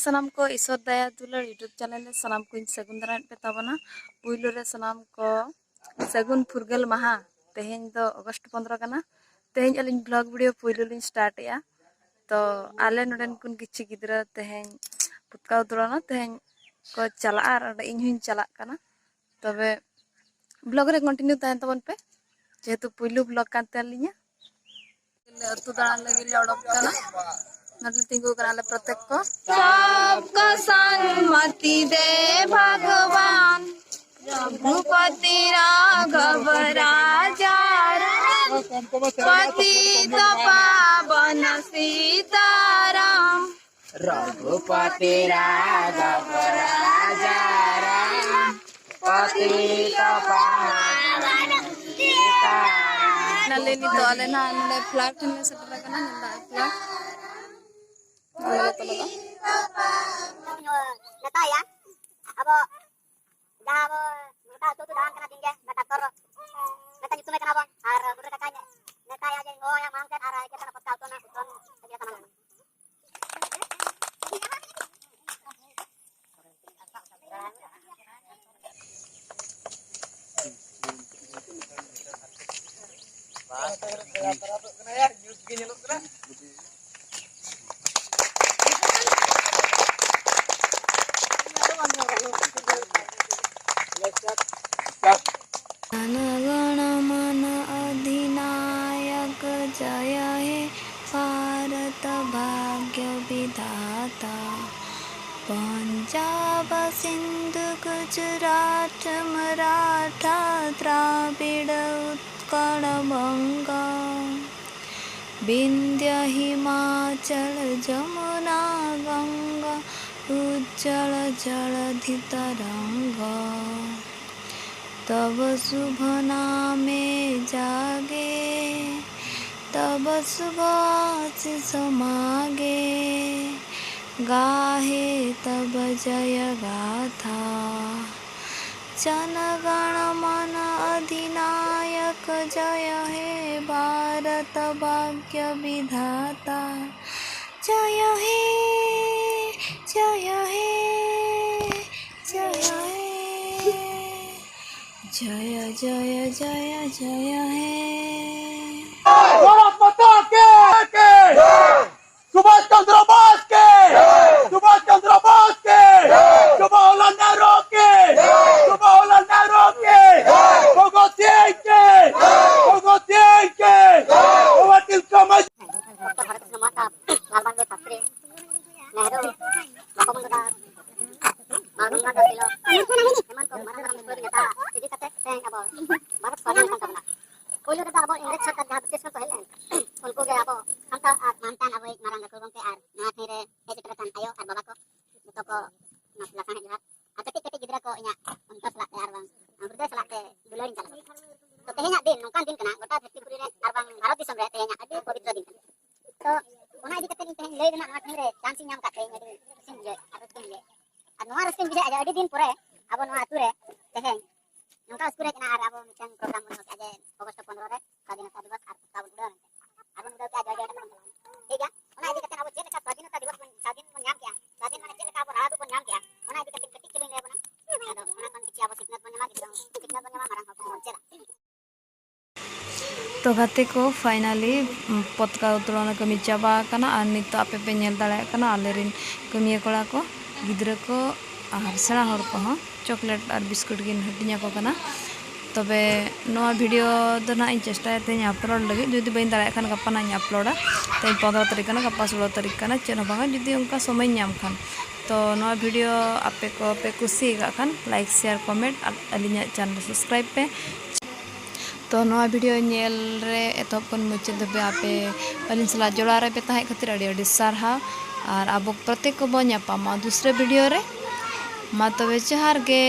सनाम को ईश्वर दया दुलार YouTube channel सनाम को सगुन दारायण पे ताबना पुइलो रे सनाम को सगुन फुरगल महा तेहें दो अगस्त 15 कना तेहें अलिन ब्लॉग वीडियो पुइलो लिन स्टार्ट या तो आले नोडन कुन किछि गिद्रा तेहें पुतका उतरना तेहें को चला और इन हुन चला कना तबे ब्लॉग रे कंटिन्यू ताहन तबन पे जेहेतु पुइलो ब्लॉग कानते लिया अतु दाण लगे ओडक कना नटल तिंगु कनाले प्रत्येक को सबका सन्मति दे भगवान रघुपति राघव राजा पतित पावन सीताराम रघुपति राघव राजा पतित पावन सीताराम नले नि तो आले ना ने फ्लैट ने सेटर कना Nanda flat neta ya abo dah abo neta tu dah kena tinggal neta tor neta itu mereka nabon ar budak kakaknya neta ya jadi oh yang mangkat arah kita dapat kau tu nak ton kita sama गण मन अधिनायक जय हे भारत भाग्य विधाता पंजाब सिंधु गुजरात मराठा द्राविड़ उत्कल बंगा विंध्य हिमाचल जमुना गंगा उज्जल जलधि तरंगा तब शुभ नामे जागे तब शुभ आशीष मागे गाहे तब जय गाथा जनगण मन अधिनायक जय हे भारत भाग्य विधाता जय हे जय हे जय हे जय जय जय जय हे सुभाष चंद्र बोस के सुभाष चंद्र बोस के जवाहरलाल नेहरू के जवाहरलाल नेहरू के भगत सिंह के भगत सिंह के वकील कमल भारत माता लाल बहादुर शास्त्री नेहरू लोकमान्य दास मालगंगा दसिलो हेमन को मराठा मित्र नेता सिद्धि कते तें अब भारत स्वाधीन kan tabna कोइलो रे अब इंग्लिश सरकार जहां ब्रिटिश को हेलन उनको के अब हमका मानतान अब एक मारंग को गंते आर नाथे रे हेज करतान आयो आर बाबा को तो को नसला साहे जहां कटी कटी गिदरा को इया उनका सलाते आर बांग हृदय सलाते दुलारिन चला तो तेहेना दिन नोकान दिन कना गोटा धरतीपुरी रे आर बांग भारत दिसम रे तेहेना अति पवित्र दिन तो ओना इदि कते तेहेन लई देना नाथे रे चांस नाम काते मेरी सिंह जे आर तुम ले आर नोआ रस्ते बिजे आज अडी दिन परे अब नोआ अतु रे तेहेन नोका स्कुरे कना आर अब मिशन प्रोग्राम मन आज अगस्त 15 रे स्वाधीनता दिवस आर का उड़ान आर उन दो के आज अडी मन ठीक है ओना इदि कते अब जे का स्वाधीनता दिवस मन स्वाधीन मन नाम क्या स्वाधीन माने जे का अब राडू मन नाम क्या ओना इदि कते कटी चलिन ले बना आदो ओना कोन किछि अब सिकनत मन मा किछि सिकनत मन मा मारंग को चला तो गाते को फाइनली पतका उतरना कमी चाबा कना और नित आपे पे नेल दाड़ा कना आलेरिन कमिया कोड़ा को गिद्रा को और सेना हर को चॉकलेट और बिस्कुट गिन हटिया को कना तबे नोआ वीडियो दो ना इन चेष्टा ते अपलोड लगे जुदी बइन दाड़ा खान गप्पा ना अपलोडा ते 15 तारीख कना गप्पा 16 तारीख कना चेन बांगा जुदी उनका समय नाम खान तो नोआ वीडियो आपे को पे खुशी खान लाइक शेयर कमेंट अलिया चैनल सब्सक्राइब पे तो नोआ वीडियो नेल रे एतब कन मुचाद धबे आपे अलिन सला जोड़ा रे पे ताहे खातिर अड़ी अड़ी सारहा और अब प्रत्येक को बो ᱧᱟᱯᱟᱢᱟ दूसरे वीडियो रे मा तबे जोहार गे।